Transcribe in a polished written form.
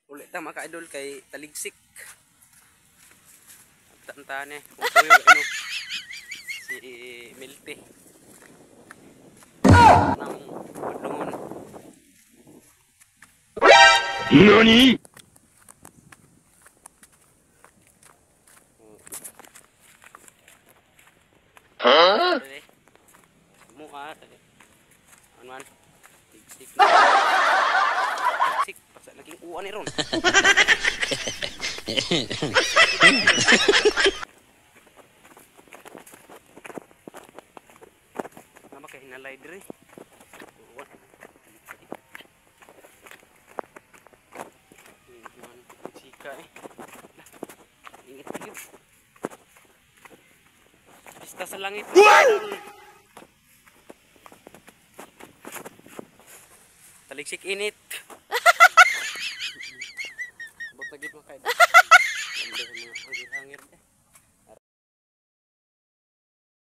Ulit ta mga ka-idol kay taligsik. Tantahan eh. Kung tuyo ano. Si Milty. Nang padungon. NANI?! Huh? Mukha. Ano man? Taligsik na. Taligsik. Pasa laging uwan ni ron. Nama kay hinalay dire. Uwan. Sika eh. Ingit kayo. Pista sa langit. Taligsik init. Bot lagi mo kayo.